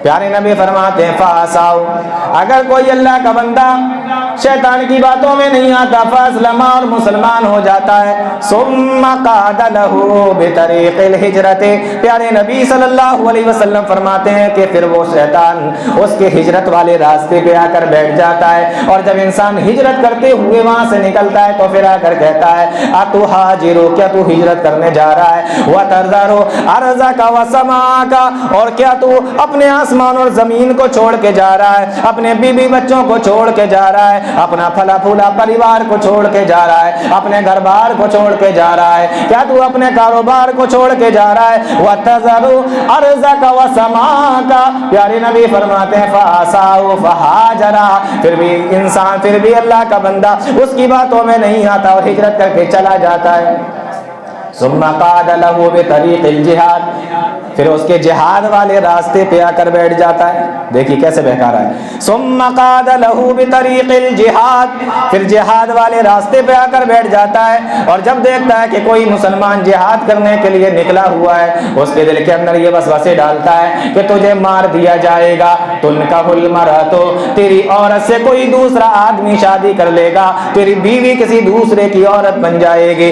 پیارے نبی فرماتے ہیں فاساؤ، اگر کوئی اللہ کا بندہ شیطان کی باتوں میں نہیں آتا، فاسلم، اور مسلمان ہو جاتا ہے، ثم قعد له بطریق الہجرت، پیارے نبی صلی اللہ علیہ وسلم فرماتے ہیں کہ پھر وہ شیطان اس کے ہجرت والے راستے پہ آ کر بیٹھ جاتا ہے. اور جب انسان ہجرت کرتے ہوئے وہاں سے نکلتا ہے تو پھر آ کر کہتا ہے اتہاجرو، کیا تو ہجرت کرنے جا رہا ہے؟ وتذرو ارضک وسماک، اور کیا تو اپنے آسمان اور زمین کو چھوڑ کے جا رہا ہے، اپنے بیوی بچوں کو چھوڑ کے جا رہا ہے، اپنا پھلا پھولا پریوار کو چھوڑ کے جا رہا ہے، اپنے گھر بار کو چھوڑ کے جا رہا ہے، کیا تو اپنے کاروبار کو چھوڑ کے جا رہا ہے؟ وتذرو ارضک وسماک، پیارے نبی فرماتے ہیں فاساؤ فہاجرا، پھر بھی انسان، پھر بھی اللہ کا بندہ اس کی باتوں میں نہیں آتا اور ہجرت کر کے چلا جاتا ہے. ثم قعد له بطریق الجہاد، پھر اس کے جہاد والے راستے پہ آ کر بیٹھ جاتا ہے. دیکھیے کیسے بہکا رہا ہے. ثم قعد له بطریق الجہاد، پھر جہاد والے راستے پہ آ کر بیٹھ جاتا ہے اور جب دیکھتا ہے کہ کوئی مسلمان جہاد کرنے کے لیے نکلا ہوا ہے، اس کے دل کے اندر یہ وسوسے ڈالتا ہے کہ تجھے مار دیا جائے گا، تنکح المرأۃ، تیری عورت سے کوئی دوسرا آدمی شادی کر لے گا، تیری بیوی کسی دوسرے کی عورت بن جائے گی،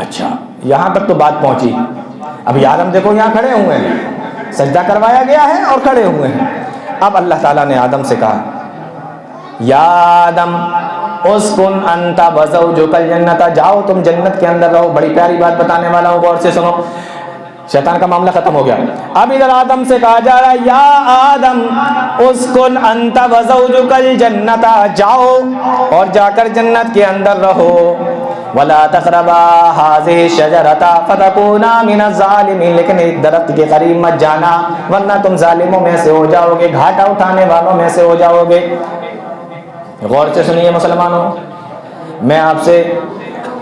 اچھا یہاں تک تو بات پہنچی. ابھی آدم دیکھو یہاں کھڑے ہوئے ہیں, سجدہ کروایا گیا ہے اور کھڑے ہوئے ہیں. اب اللہ تعالیٰ نے آدم سے کہا یا آدم اسکن انت وزوجک الجنت, جاؤ تم جنت کے اندر رہو. بڑی پیاری بات بتانے والا ہوں, غور سے سنو. شیطان کا معاملہ ختم ہو گیا. اب ادھر آدم سے کہا جا رہا ہے یا آدم اسکن انت وزوجک الجنت, جاؤ اور جا کر جنت کے اندر رہو. ولا تقربا هذه الشجرة فتكونا من الظالمين, لیکن ایک درخت کے قریب مت جانا ورنہ تم ظالموں میں سے ہو جاؤ گے, گھاٹا اٹھانے والوں میں سے ہو جاؤ گے. غور سے سنیے مسلمانوں, میں آپ سے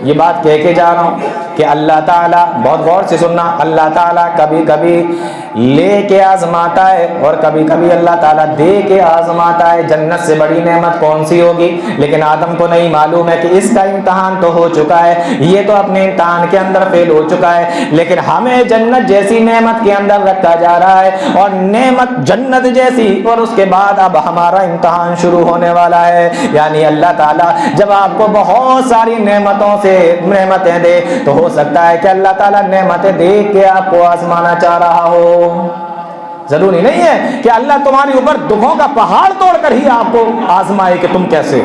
یہ بات کہہ کے جا رہا ہوں کہ اللہ تعالیٰ, بہت غور سے سننا, اللہ تعالیٰ کبھی کبھی لے کے آزماتا ہے اور کبھی کبھی اللہ تعالیٰ دے کے آزماتا ہے. جنت سے بڑی نعمت کون سی ہوگی؟ لیکن آدم کو نہیں معلوم ہے کہ اس کا امتحان تو ہو چکا ہے, یہ تو اپنے امتحان کے اندر فیل ہو چکا ہے, لیکن ہمیں جنت جیسی نعمت کے اندر رکھا جا رہا ہے, اور نعمت جنت جیسی, اور اس کے بعد اب ہمارا امتحان شروع ہونے والا ہے. یعنی اللہ تعالیٰ جب آپ کو بہت ساری نعمتوں سے نعمتیں دے تو ہو سکتا ہے کہ اللہ تعالیٰ نعمتیں دے کے آپ کو آزمانا چاہ رہا ہو. ضروری نہیں ہے کہ اللہ تمہارے اوپر دکھوں کا پہاڑ توڑ کر ہی آپ کو آزمائے کہ تم کیسے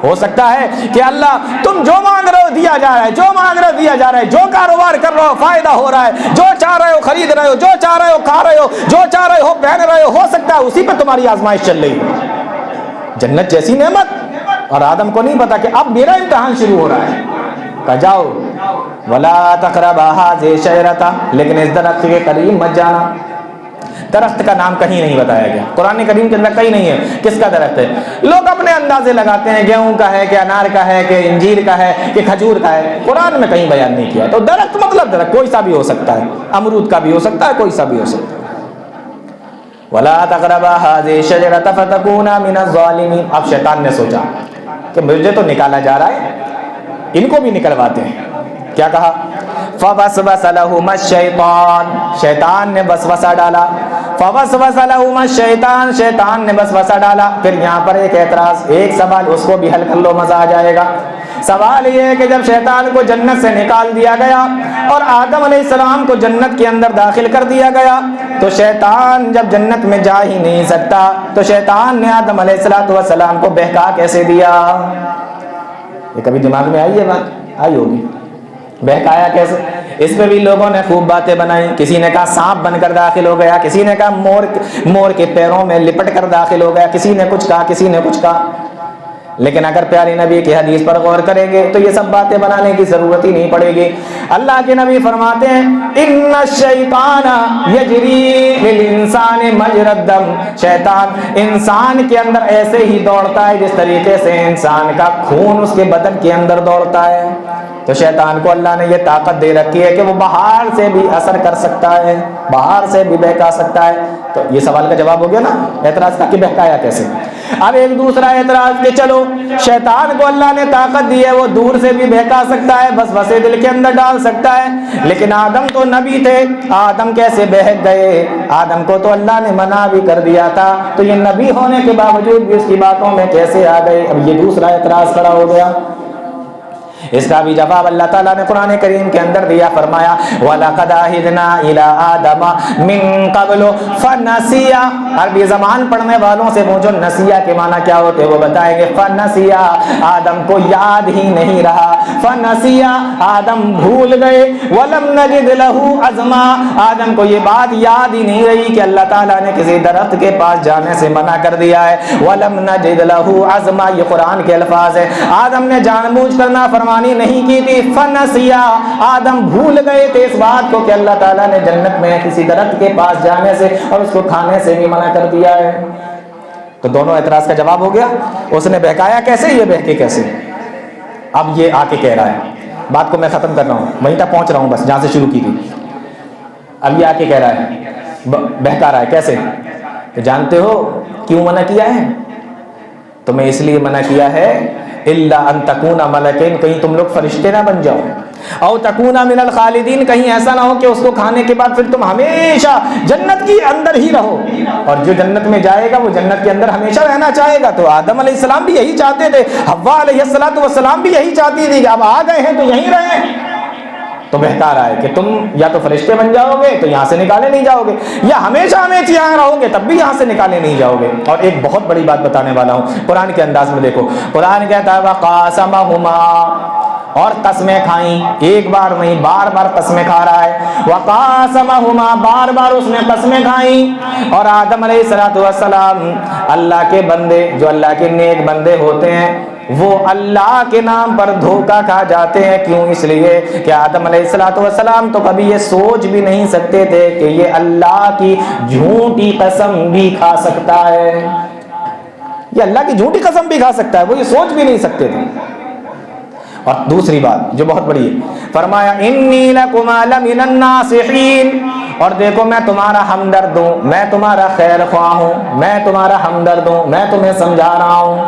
ہو سکتا ہے کہ اللہ تم جو مانگ رہے ہو دیا جا رہا ہے, جو مانگ رہے ہو دیا جا رہا ہے, جو کاروبار کر رہے ہو فائدہ ہو رہا ہے, جو چاہ رہے ہو خرید رہے ہو, جو چاہ رہے ہو کھا رہے ہو, جو چاہ رہے ہو پہن رہے ہو سکتا ہے اسی پہ تمہاری آزمائش چل رہی ہے. جنت جیسی نعمت, اور آدم کو نہیں پتا کہ اب میرا امتحان شروع ہو رہا ہے. کہا جاؤ ولا تقربا هذه الشجرة, لیکن اس درخت کے قریب مت جانا. درخت کا نام کہیں نہیں بتایا گیا, قرآن کریم کے اندر کہیں نہیں ہے کس کا درخت ہے. لوگ اپنے اندازے لگاتے ہیں, گیہوں کا ہے کہ انار کا ہے کہ انجیر کا ہے کہ کھجور کا ہے, قرآن میں کہیں بیان نہیں کیا. تو درخت مطلب درخت کوئی سا بھی ہو سکتا ہے, امرود کا بھی ہو سکتا ہے, کوئی سا بھی ہو سکتا ہے. ولا تقربا هذه الشجرة فتكونا من الظالمين. اب شیطان نے سوچا کہ مجھے تو نکالا جا رہا ہے, ان کو بھی نکلواتے ہیں. کیا کہا؟ فوسوس لهما الشیطان, شیطان نے وسوسہ ڈالا. فوسوس لهما الشیطان, شیطان نے وسوسہ ڈالا. پھر یہاں پر ایک اعتراض, ایک سوال, اس کو بھی حل کر لو, مزہ آ جائے گا. سوال یہ ہے کہ جب شیطان کو جنت سے نکال دیا گیا اور آدم علیہ السلام کو جنت کے اندر داخل کر دیا گیا, تو شیطان جب جنت میں جا ہی نہیں سکتا تو شیطان نے آدم علیہ السلام کو بہکا کیسے دیا؟ یہ کبھی دماغ میں آئی ہے بات؟ آئی ہوگی. بہکایا کیسے؟ اس پہ بھی لوگوں نے خوب باتیں بنائی. کسی نے کہا سانپ بن کر داخل ہو گیا, کسی نے کہا مور کے پیروں میں لپٹ کر داخل ہو گیا, کسی نے کچھ کہا, کسی نے کچھ کہا. لیکن اگر پیاری نبی کی حدیث پر غور کریں گے تو یہ سب باتیں بنانے کی ضرورت ہی نہیں پڑے گی. اللہ کے نبی فرماتے ہیں ان الشیطان یجری للانسان مجری الدم, شیطان انسان کے اندر ایسے ہی دوڑتا ہے جس طریقے سے انسان کا خون اس کے بدن کے اندر دوڑتا ہے. تو شیطان کو اللہ نے یہ طاقت دے رکھی ہے کہ وہ باہر سے بھی اثر کر سکتا ہے, باہر سے بھی بہکا سکتا ہے. تو یہ سوال کا جواب ہو گیا نا اعتراض کا کہ بہکایا کیسے. اب ایک دوسرا اعتراض کہ چلو شیطان کو اللہ نے طاقت دی ہے, وہ دور سے بھی بہکا سکتا ہے, بس وسے دل کے اندر ڈال سکتا ہے, لیکن آدم تو نبی تھے, آدم کیسے بہک گئے؟ آدم کو تو اللہ نے منع بھی کر دیا تھا, تو یہ نبی ہونے کے باوجود بھی اس کی باتوں میں کیسے آ گئے؟ اب یہ دوسرا اعتراض کھڑا ہو گیا. اس کا بھی جواب اللہ تعالیٰ نے قرآن کریم کے اندر دیا, فرمایا وَلَقَدْ عَهِدْنَا إِلَىٰ آدَمَ مِن قَبْلُ فَنَسِيَ. عربی زبان پڑھنے والوں سے وہ جو نسیہ کے معنی کیا ہوتے وہ بتائیں گے. فَنَسِيَ, آدم کو یاد ہی نہیں رہا. فَنَسِيَ, آدم بھول گئے. وَلَمْ نَجِدْ لَهُ عَزْمًا, آدم کو یہ بات یاد ہی نہیں رہی کہ اللہ تعالیٰ نے کسی درخت کے پاس جانے سے منع کر دیا ہے. وَلَمْ نَجِدْ لَهُ عَزْمًا, یہ قرآن کے الفاظ ہیں. آدم نے جان بوجھ کر نافرمانی نہیں کی تھی. فنسیا, آدم بھول گئے تھے اس بات کو کہ اللہ تعالیٰ نے جنت میں کسی درخت کے پاس جانے سے اور اس کو کھانے سے بھی منع کر دیا ہے. تو دونوں اعتراض کا جواب ہو گیا. اس نے بہکایا کیسے, یہ بہکے کیسے؟ اب یہ آ کے کہہ رہا ہے, بات کو میں ختم کر رہا ہوں, وہیں تک پہنچ رہا ہوں بس جہاں سے شروع کی تھی. اب یہ آ کے کہہ رہا ہے, بہکا رہا ہے کیسے؟ تو جانتے ہو کیوں منع کیا ہے؟ تو میں اس لیے منع کیا ہے الا ان تکونا ملکین, کہیں تم لوگ فرشتے نہ بن جاؤ, او تکونا من الخالدین, کہیں ایسا نہ ہو کہ اس کو کھانے کے بعد پھر تم ہمیشہ جنت کے اندر ہی رہو, اور جو جنت میں جائے گا وہ جنت کے اندر ہمیشہ رہنا چاہے گا. تو آدم علیہ السلام بھی یہی چاہتے تھے, حوا علیہ السلام بھی یہی چاہتی تھی کہ اب آ گئے ہیں تو یہیں رہیں. تو بہتر ہے کہ تم یا تو فرشتے بن جاؤ گے تو یہاں سے نکالے نہیں جاؤ گے، یا ہمیشہ ہمیشہ یہاں رہو گے تب بھی یہاں سے نکالے نہیں جاؤ گے۔ اور ایک بہت بڑی بات بتانے والا ہوں، قرآن کے انداز میں دیکھو، قرآن کہتا ہے وَقَاسَمَهُمَا، اور قسمیں کھائیں، ایک بار نہیں بار بار قسمیں کھا رہا ہے، وَقَاسَمَهُمَا، بار بار اس نے قسمیں کھائیں۔ اور آدم علیہ السلام اللہ کے بندے، جو اللہ کے نیک بندے ہوتے ہیں، وہ اللہ کے نام پر دھوکہ کھا جاتے ہیں۔ کیوں؟ اس لیے کہ آدم علیہ السلام تو کبھی یہ سوچ بھی نہیں سکتے تھے کہ یہ اللہ کی جھوٹی قسم بھی کھا سکتا ہے، یہ اللہ کی جھوٹی قسم بھی کھا سکتا ہے، وہ یہ سوچ بھی نہیں سکتے تھے۔ اور دوسری بات جو بہت بڑی ہے، فرمایا انی لکما لمن الناصحین، اور دیکھو میں تمہارا ہمدرد ہوں، میں تمہارا خیر خواہ ہوں، میں تمہارا ہمدرد ہوں، میں تمہیں سمجھا رہا ہوں۔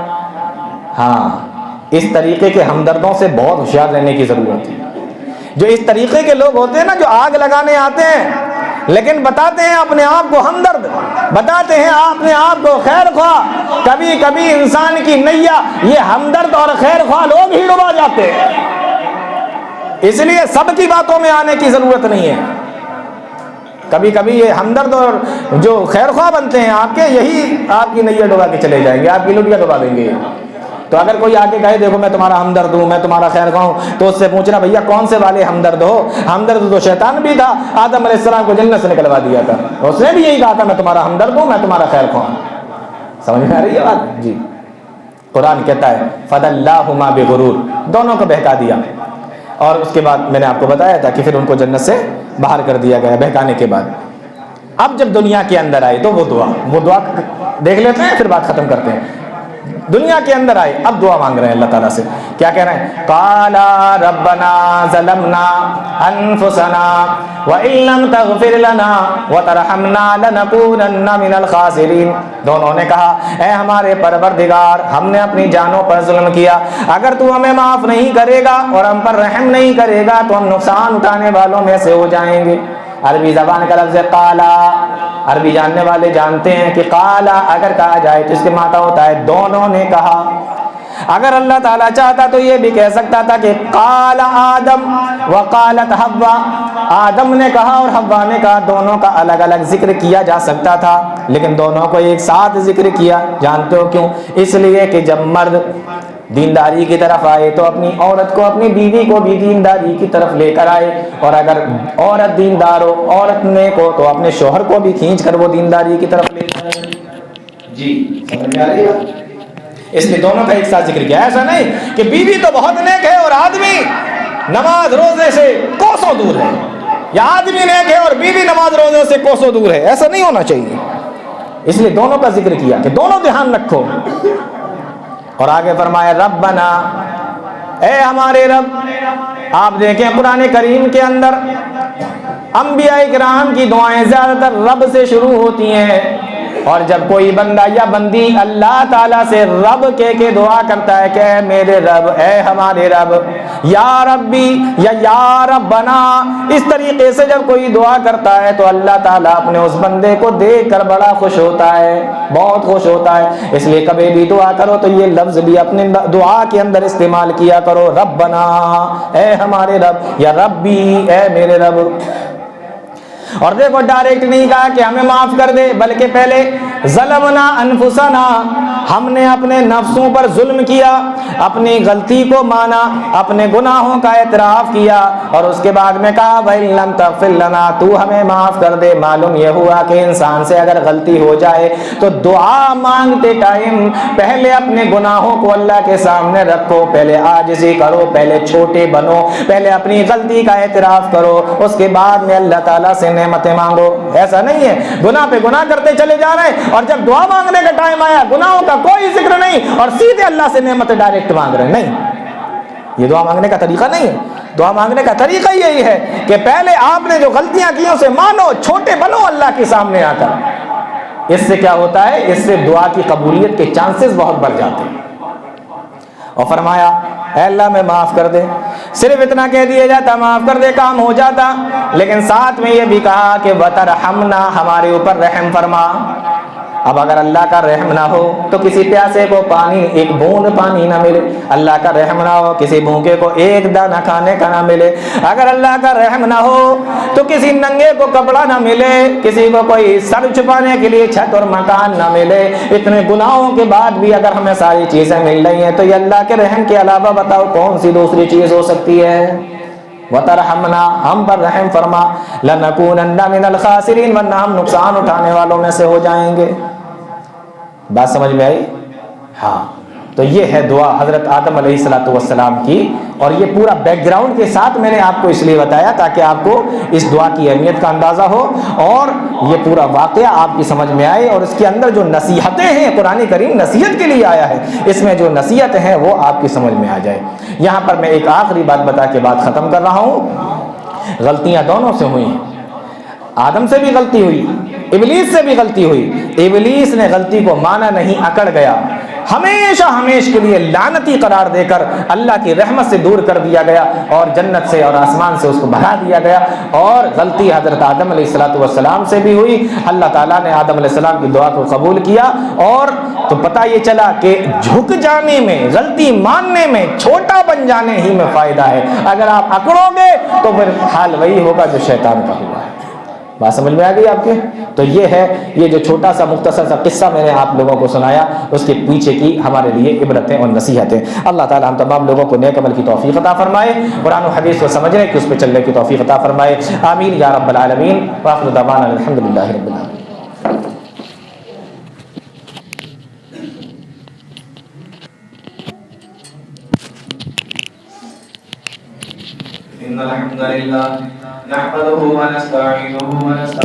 ہاں، اس طریقے کے ہمدردوں سے بہت ہوشیار رہنے کی ضرورت ہے۔ جو اس طریقے کے لوگ ہوتے ہیں نا، جو آگ لگانے آتے ہیں لیکن بتاتے ہیں اپنے آپ کو ہمدرد، بتاتے ہیں اپنے آپ کو خیر خواہ، کبھی کبھی انسان کی نیا یہ ہمدرد اور خیر خواہ لوگ ہی ڈبا جاتے ہیں۔ اس لیے سب کی باتوں میں آنے کی ضرورت نہیں ہے، کبھی کبھی یہ ہمدرد اور جو خیر خواہ بنتے ہیں آپ کے، یہی آپ کی نیا ڈبا کے چلے جائیں گے، آپ کی لٹیا ڈبا دیں گے۔ تو اگر کوئی آ کے کہے دیکھو میں تمہارا ہمدرد ہوں، میں تمہارا خیر خواہ ہوں، تو اس سے پوچھنا بھیا کون سے والے ہمدرد ہو؟ ہمدرد تو شیطان بھی تھا، آدم علیہ السلام کو جنت سے نکلوا دیا تھا، اس نے بھی یہی کہا تھا میں تمہارا ہمدرد ہوں، میں تمہارا خیر خواہ ہوں۔ سمجھ میں آ رہی ہے بات؟ جی، قرآن کہتا ہے فَدَلَّاهُمَا بِغُرُورٍ، دونوں کو بہکا دیا۔ اور اس کے بعد میں نے آپ کو بتایا تھا کہ پھر ان کو جنت سے باہر کر دیا گیا بہکانے کے بعد۔ اب جب دنیا کے اندر آئے تو وہ دعا دیکھ لیتے ہیں، پھر بات ختم کرتے ہیں۔ دنیا کے اندر آئے، اب دعا مانگ رہے ہیں اللہ تعالیٰ سے، کیا کہہ رہے ہیں؟ قَالَ رَبَّنَا ظَلَمْنَا أَنفُسَنَا وَإِن لَّمْ تَغْفِرْ لَنَا وَتَرْحَمْنَا لَنَكُونَنَّ مِنَ الْخَاسِرِينَ۔ دونوں نے کہا اے ہمارے پروردگار، ہم نے اپنی جانوں پر ظلم کیا، اگر تو ہمیں معاف نہیں کرے گا اور ہم پر رحم نہیں کرے گا تو ہم نقصان اٹھانے والوں میں سے ہو جائیں گے۔ عربی زبان کا لفظ قالا، عربی جاننے والے جانتے ہیں کہ قالا اگر کہا جائے تو اس کے معنی ہوتا ہے دونوں نے کہا۔ اگر اللہ تعالیٰ چاہتا تو یہ بھی کہہ سکتا تھا کہ قال آدم وقالت حوا، آدم نے کہا اور حوا نے کہا، دونوں کا الگ الگ ذکر کیا جا سکتا تھا، لیکن دونوں کو ایک ساتھ ذکر کیا۔ جانتے ہو کیوں؟ اس لیے کہ جب مرد دینداری کی طرف آئے تو اپنی عورت کو، اپنی بیوی کو بھی دینداری کی طرف لے کر آئے، اور اگر عورت دیندار ہو، عورت نیک ہو، تو اپنے شوہر کو بھی کھینچ کر وہ دینداری کی طرف لے کر آئے۔ جی سمجھ میں آ رہی ہے؟ اس لیے دونوں کا ایک ساتھ ذکر کیا۔ ایسا نہیں کہ بیوی تو بہت نیک ہے اور آدمی نماز روزے سے کوسوں دور ہے، یا آدمی نیک ہے اور بیوی نماز روزے سے کوسوں دور ہے، ایسا نہیں ہونا چاہیے۔ اس لیے دونوں کا ذکر کیا کہ دونوں دھیان رکھو۔ اور آگے فرمایا ربنا، اے ہمارے رب۔ آپ دیکھیں قرآن کریم کے اندر انبیاء کرام کی دعائیں زیادہ تر رب سے شروع ہوتی ہیں، اور جب کوئی بندہ یا بندی اللہ تعالیٰ سے رب کہہ کے دعا کرتا ہے کہ اے میرے رب، اے ہمارے رب، یا ربی یا ربنا، اس طریقے سے جب کوئی دعا کرتا ہے تو اللہ تعالیٰ اپنے اس بندے کو دیکھ کر بڑا خوش ہوتا ہے، بہت خوش ہوتا ہے۔ اس لیے کبھی بھی دعا کرو تو یہ لفظ بھی اپنے دعا کے اندر استعمال کیا کرو، ربنا، اے ہمارے رب، یا ربی، اے میرے رب۔ اور دیکھو ڈائریکٹ نہیں کہا کہ ہمیں معاف کر دے، بلکہ پہلے ظلمنا انفسنا، ہم نے اپنے نفسوں پر ظلم کیا، اپنی غلطی کو مانا، اپنے گناہوں کا اعتراف کیا، اور اس کے بعد میں کہا وَإِن لَّمْ تَغْفِرْ لَنَا، تو ہمیں معاف کر دے۔ معلوم یہ ہوا کہ انسان سے اگر غلطی ہو جائے تو دعا مانگتے ٹائم پہلے اپنے گناہوں کو اللہ کے سامنے رکھو، پہلے عاجزی کرو، پہلے چھوٹے بنو، پہلے اپنی غلطی کا اعتراف کرو، اس کے بعد میں اللہ تعالیٰ سے نعمتیں مانگو۔ ایسا نہیں ہے گناہ پہ گناہ کرتے چلے جا رہے ہیں، اور جب دعا مانگنے کا ٹائم آیا گناہوں کا کوئی ذکر نہیں، اور سیدھے اللہ سے نعمتیں ڈائریکٹ مانگ رہے ہیں۔ نہیں، یہ دعا مانگنے کا طریقہ نہیں ہے۔ دعا مانگنے کا طریقہ یہی ہے کہ پہلے آپ نے جو غلطیاں کی اسے مانو، چھوٹے بنو اللہ کے سامنے آ کر۔ اس سے کیا ہوتا ہے؟ اس سے دعا کی قبولیت کے چانسز بہت بڑھ جاتے ہیں۔ اور فرمایا اے اللہ میں معاف کر دے، صرف اتنا کہہ دیا جاتا معاف کر دے کام ہو جاتا، لیکن ساتھ میں یہ بھی کہا کہ وترحمنا، ہمارے اوپر رحم فرما۔ اب اگر اللہ کا رحم نہ ہو تو کسی پیاسے کو پانی ایک بوند پانی نہ ملے، اللہ کا رحم نہ ہو کسی بھوکے کو ایک دانہ کھانے کا نہ ملے، اگر اللہ کا رحم نہ ہو تو کسی ننگے کو کپڑا نہ ملے، کسی کو کوئی سر چھپانے کے لیے چھت اور مکان نہ ملے، اتنے گناہوں کے بعد بھی اگر ہمیں ساری چیزیں مل رہی ہیں تو یہ اللہ کے رحم کے علاوہ بتاؤ کون سی دوسری چیز ہو سکتی ہے؟ وَتَرْحَمْنَا، ہم پر رحم فرما، لَنَكُونَنَّ مِنَ الْخَاسِرِينَ، ورنہ ہم نقصان اٹھانے والوں میں سے ہو جائیں گے۔ بات سمجھ میں آئی؟ ہاں، تو یہ ہے دعا حضرت آدم علیہ السلام کی، اور یہ پورا بیک گراؤنڈ کے ساتھ میں نے آپ کو اس لیے بتایا تاکہ آپ کو اس دعا کی اہمیت کا اندازہ ہو اور یہ پورا واقعہ آپ کی سمجھ میں آئے، اور اس کے اندر جو نصیحتیں ہیں، قرآن کریم نصیحت کے لیے آیا ہے، اس میں جو نصیحت ہیں وہ آپ کی سمجھ میں آ جائے۔ یہاں پر میں ایک آخری بات بتا کے بات ختم کر رہا ہوں۔ غلطیاں دونوں سے ہوئی، آدم سے بھی غلطی ہوئی، ابلیس سے بھی غلطی ہوئی۔ ابلیس نے غلطی کو مانا نہیں، اکڑ گیا، ہمیشہ ہمیش کے لیے لعنتی قرار دے کر اللہ کی رحمت سے دور کر دیا گیا اور جنت سے اور آسمان سے اس کو بھگا دیا گیا۔ اور غلطی حضرت آدم علیہ السلام سے بھی ہوئی، اللہ تعالیٰ نے آدم علیہ السلام کی دعا کو قبول کیا، اور تو پتہ یہ چلا کہ جھک جانے میں، غلطی ماننے میں، چھوٹا بن جانے ہی میں فائدہ ہے، اگر آپ اکڑو گے تو پھر حال وہی ہوگا جو شیطان کا ہوا ہے۔ بات سمجھ میں آ گئی آپ کے؟ تو یہ ہے، یہ جو چھوٹا سا مختصر سا قصہ میں نے آپ لوگوں کو سنایا، اس کے پیچھے کی ہمارے لیے عبرتیں اور نصیحتیں۔ اللہ تعالی ہم تمام لوگوں کو نیک عمل کی توفیق عطا فرمائے، قرآن و حدیث کو سمجھنے کی، اس پہ چلنے کی توفیق عطا فرمائے، آمین یا رب العالمین۔ وآخر دعوانا الحمدللہ رب العالمین۔ إن الحمد لله نحمده ونستعينه ونستغفره